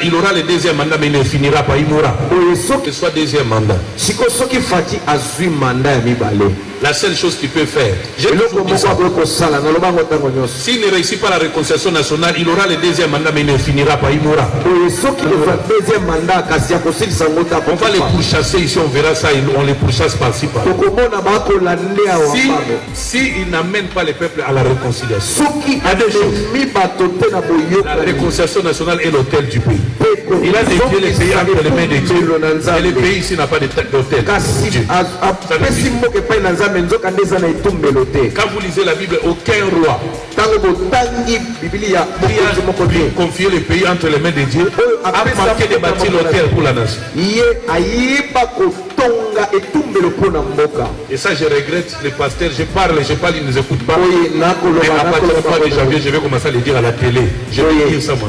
Il aura le deuxième mandat, mais il ne finira pas, il mourra. Que ce soit deuxième mandat. La seule chose qu'il peut faire, s'il ne réussit pas la réconciliation nationale, il aura le deuxième mandat, mais il ne finira pas, il mourra. On va les pourchasser ici, on verra ça, on les pourchasse par-ci par-là. Si il n'amène pas les peuples à la réconciliation, la réconciliation nationale est l'hôtel du pays. Il a dédié les pays entre les mains de Dieu. Et le pays ici n'a pas d'hôtel. Quand vous lisez la Bible, aucun roi qui a confié le pays entre les mains de Dieu a manqué de bâtir l'hôtel pour la nation. Et ça, je regrette les pasteurs. Je parle, ils ne nous écoutent pas. Mais à partir du mois de janvier, je vais commencer à le dire à la télé. Je vais dire ça moi.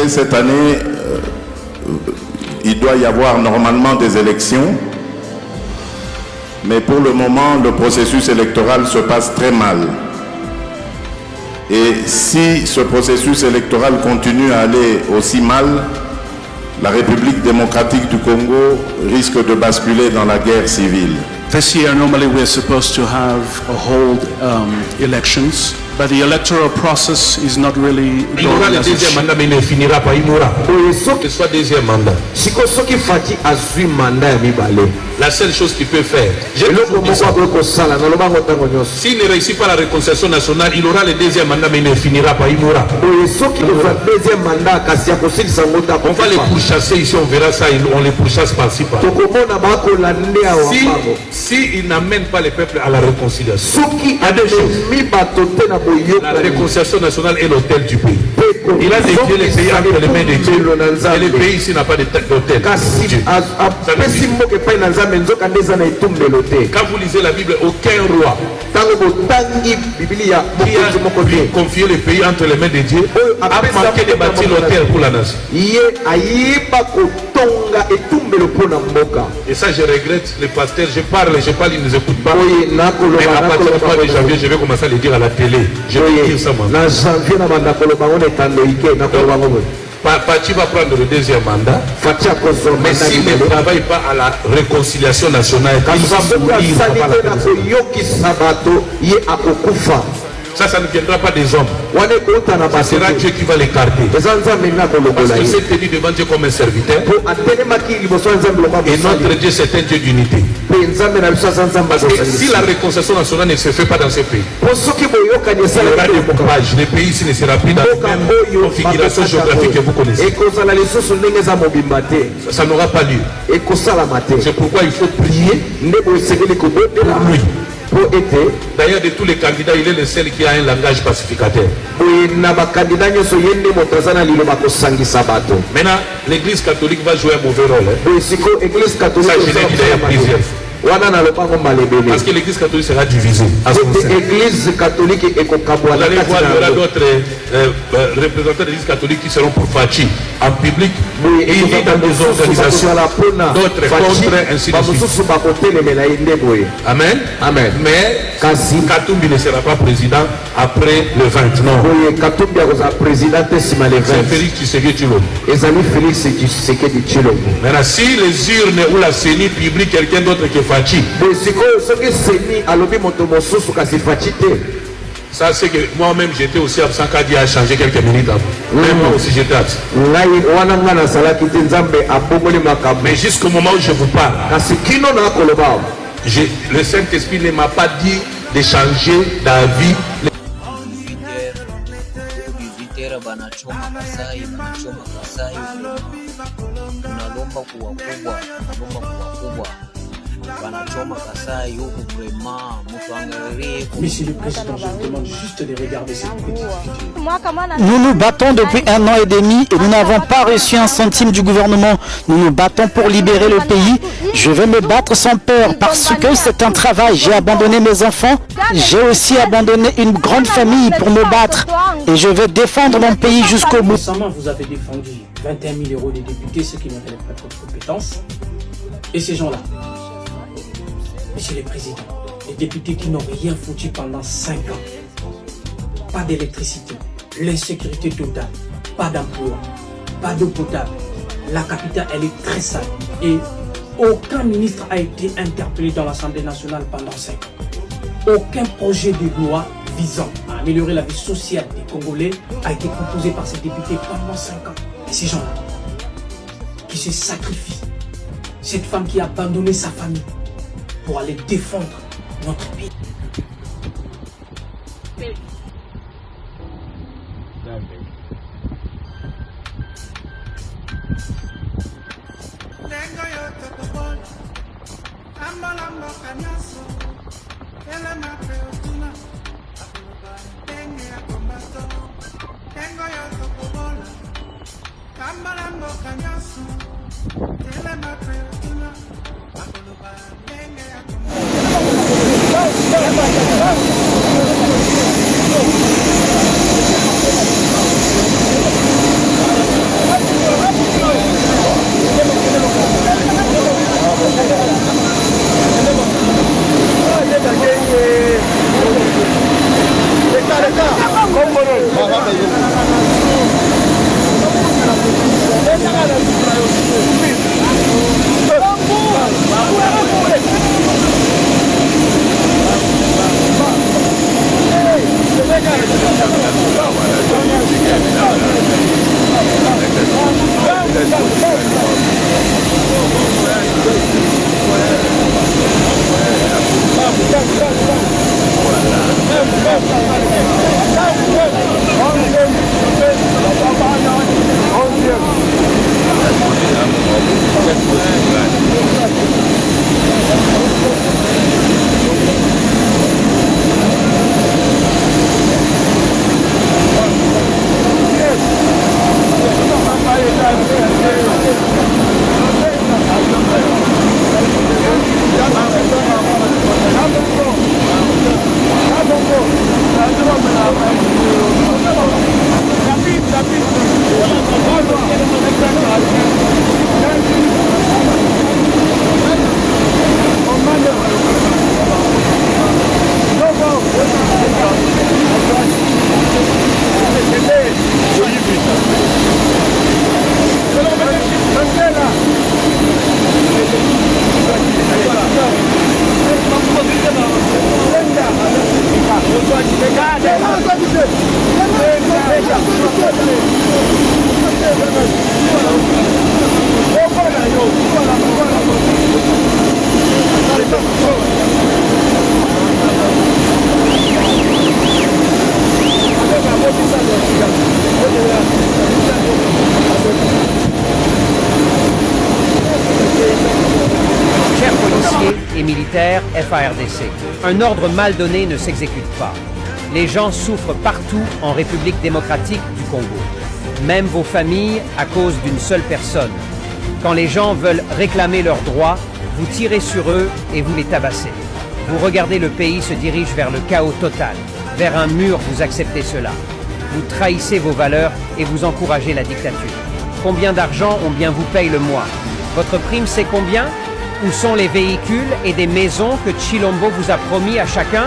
Cette année, il doit y avoir normalement des élections, mais pour le moment, le processus électoral se passe très mal. Et si ce processus électoral continue à aller aussi mal, la République démocratique du Congo risque de basculer dans la guerre civile. This year, normally we're supposed to have or hold elections, but the electoral process is not really Il aura le deuxième mandat, mais il ne finira pas, il mourra. Que ce soit deuxième mandat. La seule chose qu'il peut faire, s'il ne réussit pas la réconciliation nationale, il aura le deuxième mandat, mais il ne finira pas, il mourra. On va les pourchasser ici, on verra ça, on les pourchasse par-ci par-là. Si il n'amène pas les peuples à la réconciliation, la réconciliation nationale est l'hôtel du pays. Il a dédié les pays entre les mains de Dieu. Et le pays ici n'a pas d'hôtel. Quand vous lisez la Bible, aucun roi qui a confié le pays entre les mains de Dieu a manqué de bâtir l'hôtel pour la nation. Et ça, je regrette les pasteurs. Je parle, ils ne nous écoutent pas. Mais à partir du mois de janvier, je vais commencer à le dire à la télé. Je vais dire ça moi. Pachi va prendre le deuxième mandat, mais s'il ne travaille pas à la réconciliation nationale, il va mourir. Ça ne viendra pas des hommes. Ce sera Dieu qui va l'écarter. Parce que c'est tenu devant Dieu comme un serviteur. Et notre Dieu, c'est un Dieu d'unité. Parce que si la réconciliation nationale ne se fait pas dans ce pays, le pays ici ne sera plus dans la même configuration géographique que vous connaissez. Ça n'aura pas lieu. C'est pourquoi il faut prier pour lui. D'ailleurs, de tous les candidats, il est le seul qui a un langage pacificateur. Maintenant, l'église catholique va jouer un mauvais rôle. Ça, je l'ai dit d'ailleurs plusieurs fois. Parce que l'église catholique sera divisée. Vous allez voir, il y aura d'autres représentants de l'église catholique qui seront pour Fachi en public et il y dans des organisations, d'autres contre, ainsi de suite. Amen. Amen. Mais Katumbi ne sera pas président après le 20. Non. C'est Félix Tshisekedi Tshilombo. Maintenant, si les urnes ou la CENI publient quelqu'un d'autre que Fachi, ça c'est que moi-même j'étais aussi absent quand il a changé quelques minutes avant. Même moi aussi j'étais absent. Mais jusqu'au moment où je vous parle, le Saint-Esprit ne m'a pas dit de changer d'avis. Monsieur le Président, je vous demande juste de regarder cette petite vidéo. Nous nous battons depuis 1 an et demi et nous n'avons pas reçu un centime du gouvernement. Nous nous battons pour libérer le pays. Je vais me battre sans peur parce que c'est un travail. J'ai abandonné mes enfants. J'ai aussi abandonné une grande famille pour me battre. Et je vais défendre mon pays jusqu'au bout. Récemment, vous avez défendu 21 000 euros des députés, ceux qui n'ont pas de compétences. Et ces gens-là, Monsieur le Président, les députés qui n'ont rien foutu pendant 5 ans. Pas d'électricité, l'insécurité totale, pas d'emploi, pas d'eau potable. La capitale, elle est très sale. Et aucun ministre a été interpellé dans l'Assemblée nationale pendant 5 ans. Aucun projet de loi visant à améliorer la vie sociale des Congolais a été proposé par ces députés pendant 5 ans. Et ces gens-là, qui se sacrifient, cette femme qui a abandonné sa famille pour aller défendre notre pays. et militaires FARDC. Un ordre mal donné ne s'exécute pas. Les gens souffrent partout en République démocratique du Congo. Même vos familles à cause d'une seule personne. Quand les gens veulent réclamer leurs droits, vous tirez sur eux et vous les tabassez. Vous regardez le pays se dirige vers le chaos total. Vers un mur, vous acceptez cela. Vous trahissez vos valeurs et vous encouragez la dictature. Combien d'argent on bien vous paye le mois? Votre prime, c'est combien? Où sont les véhicules et des maisons que Tshilombo vous a promis à chacun?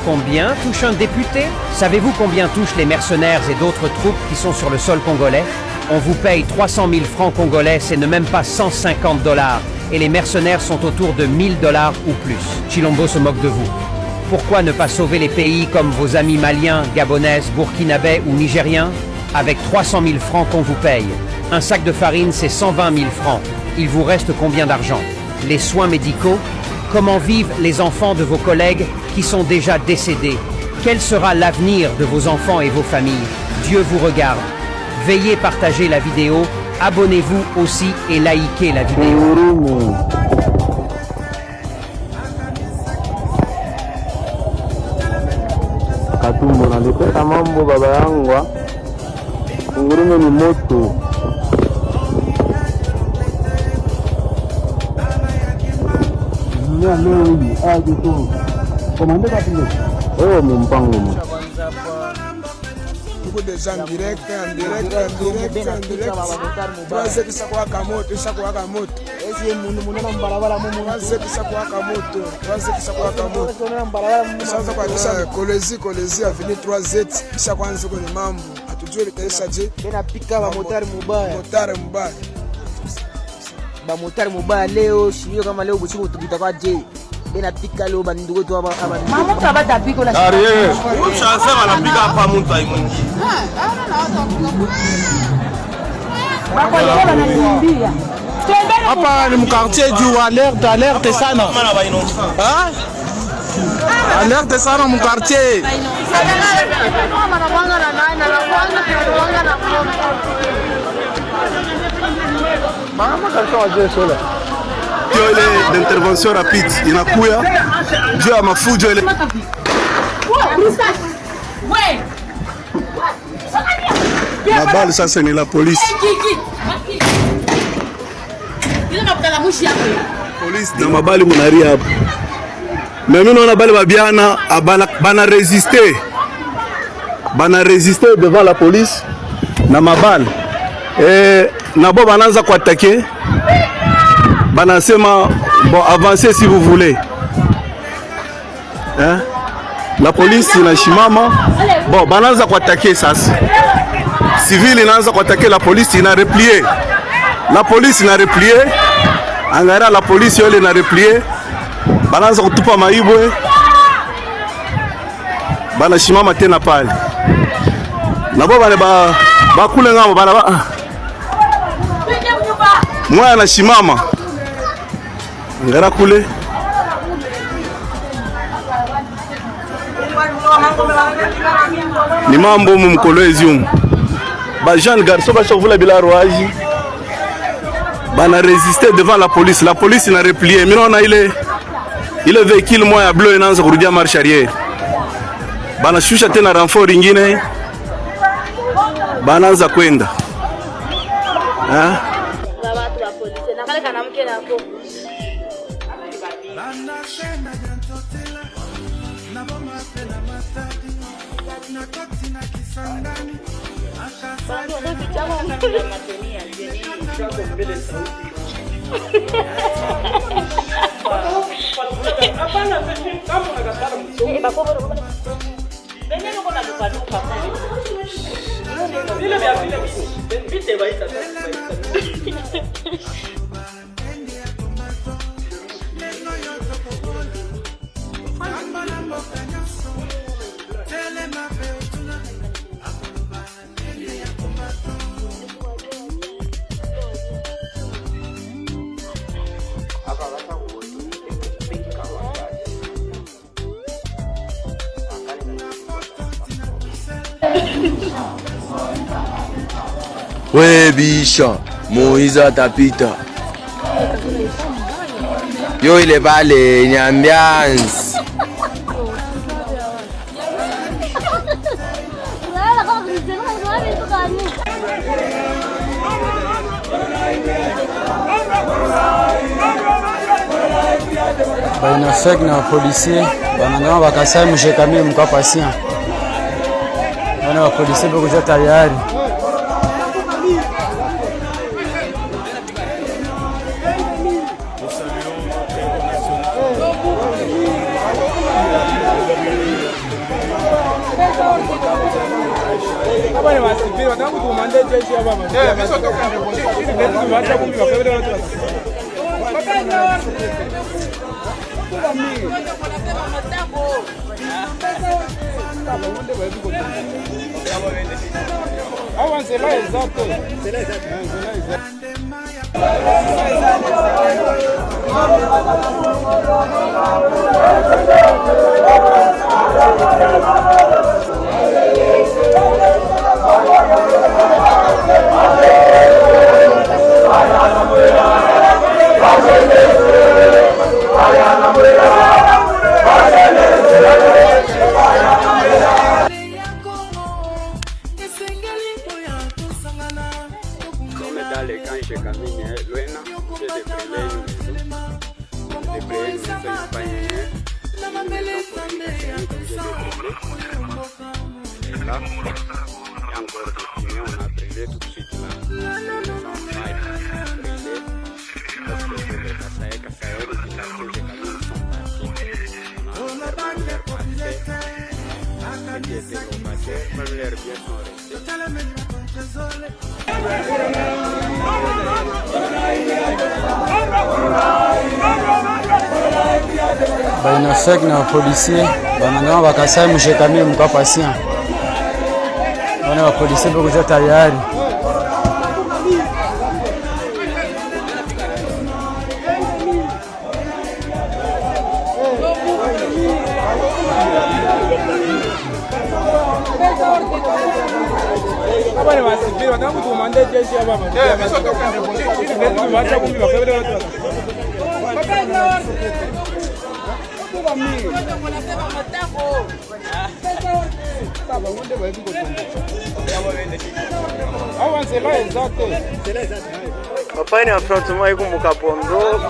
Combien touche un député? Savez-vous combien touchent les mercenaires et d'autres troupes qui sont sur le sol congolais? On vous paye 300 000 francs congolais, c'est ne même pas 150 $. Et les mercenaires sont autour de 1000 $ ou plus. Tshilombo se moque de vous. Pourquoi ne pas sauver les pays comme vos amis maliens, gabonais, burkinabais ou nigériens? Avec 300 000 francs qu'on vous paye. Un sac de farine, c'est 120 000 francs. Il vous reste combien d'argent? Les soins médicaux? Comment vivent les enfants de vos collègues qui sont déjà décédés? Quel sera l'avenir de vos enfants et vos familles? Dieu vous regarde. Veuillez partager la vidéo, abonnez-vous aussi et likez la vidéo. Katumbo nalipeta mambo baba yangu, ngurume ni moto. Leo hivi aje tu komande katumbo mumpango mu tuko deja en direct. Tuanze kisha kuwaka moto, esi munena mbarabara mumu. Tuanze kisha kuwaka moto. Sasa kwa kisha kolezi avini 3Z kisha kwanza kwenye mambo. Hatujui litaisha je. Tena pika ba motari mubaya. Ba motari mubaya leo shio kama leo busiku tutakuwa je. Tena pika leo bandugo tu aba. Mama tabata piko la. Ushasema anapika hapa mtu aimungi. hapa ni mkartier juu alerte sana. Alerte sana mkartier. Ile d'intervention rapide inakuya juu ya mafujo ile. Mabali sasa ni la polisi. Polisi na mabali munaria hapo. Mimi naona bali babiana bana résister devant la police na mabali. Na bo banaanza kuattaquer. Banasema bon avancez si vous voulez. La police inashimama. Bon banaanza kuattaquer sasa. Civil inaanza kuattaquer la police ina replier. La police ina replier. Angara la police yole ina replier. Banaanza kutupa maibwe. Banashimama tena pale. Na bo bale ba kule ngamo bana ba. Mwana anashimama. Ngara kule. Ni mambo mumkolezi umu. Ba jeune garçon ba chavula bila roaji. Bana résister devant la police. La police ina replié. Mimi naona ile véhicule moya bleu inaanza kurudia marche arrière. Bana shusha tena renfort ingine. Banaanza kwenda. We bisha, Moiza tapita. Yo ile pale ni ambiance. Baina fek na policier, banangama bakasai mshekami mka patient. Bana wa policier bako ja tayari. Bainafek na policier banangama bakasai mshekami mka patient. Wana wa policier bako kuja tayari. Papa ni affrontement iko mukapondo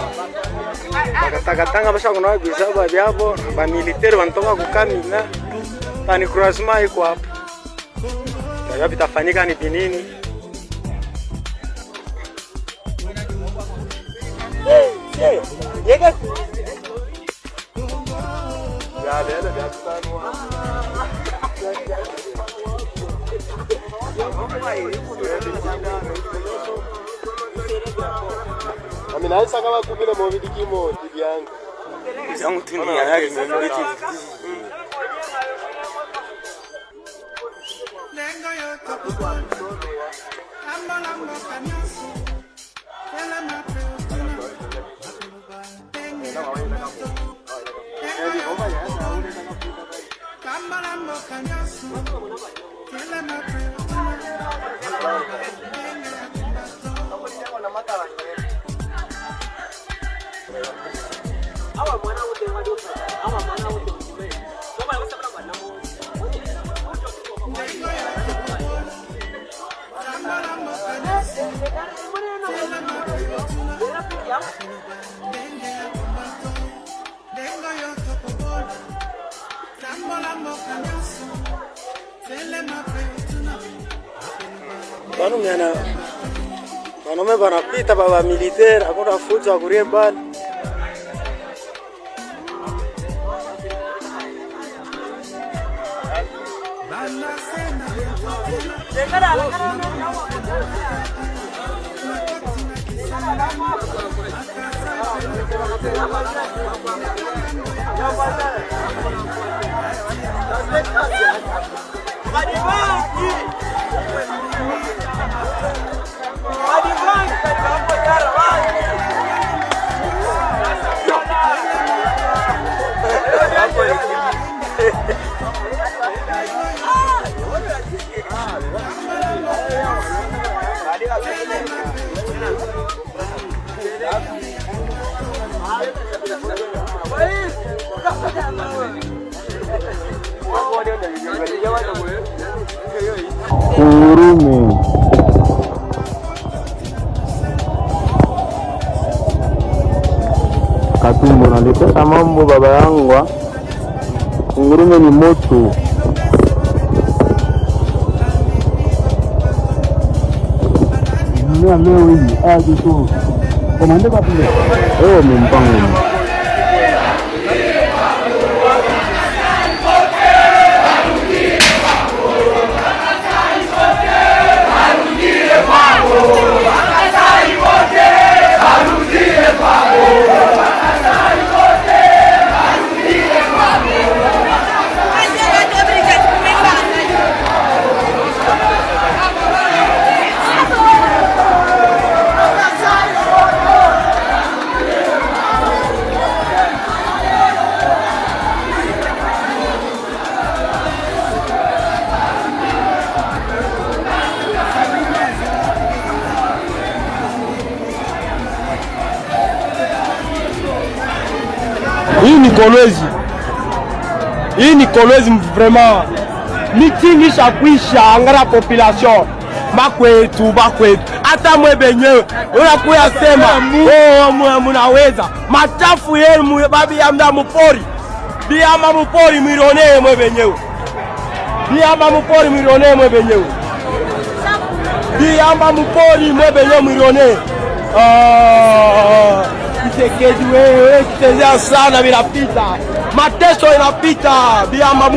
bakatakatanga basha kuna bizaba byabo ba militaire bantoka kukamina tani croisement iko hapo ya bitafanyika ni binini yega ya lele ya tanwa Amina isa kama kubile mo bidikimo tibyangu. Zangu tuni ya hali mbiti. Lengo yote kwa. Amba lambo kanyasu. Kela mape. Amba lambo kanyasu. Kela mape. Wanaume wanapita baba militaire akona fujo akurie bali Ngurume Katumbo naleta mambo baba yangwa. Ngurume ni moto. Leo hivi aje tu. Komande kwa pile. Mpango. Kolwezi. Hii ni Kolwezi vraiment. Meeting ishakwisha, angara population. Bakwetu. Hata mwe benyewe unakuya sema oh munaweza. Machafu yenu babi ya mda mupori. Biama mupori mwirone mwe benyewe. Biama mupori mwirone mwe benyewe. Biama mupori mwe benyewe mwirone. Kisekedi wewe kitezea sana vinapita. Mateso inapita. Biama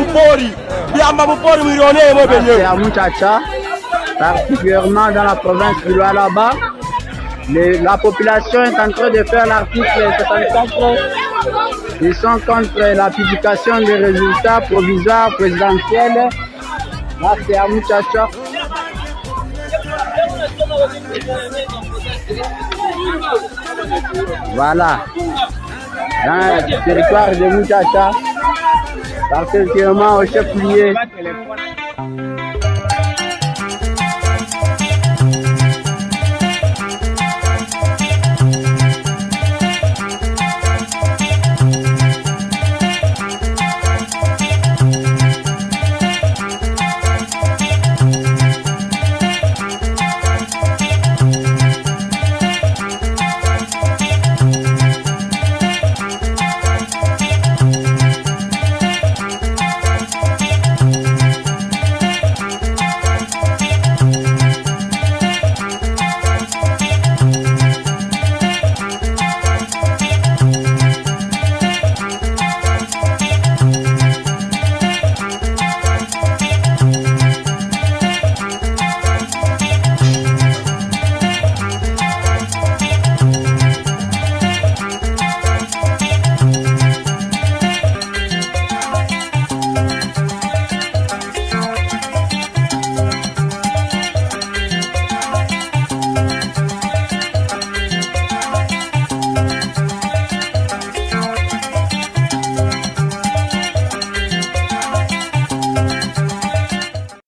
mupori mwirone mwe benyewe. C'est à Muchacha, particulièrement dans la province du Lualaba. La population est en train de faire l'article 74. Ils sont contre la publication des résultats provisoires présidentiels. Là, c'est à Muchacha. Voilà. Dans le territoire de Muchacha, particulièrement au chef-lieu.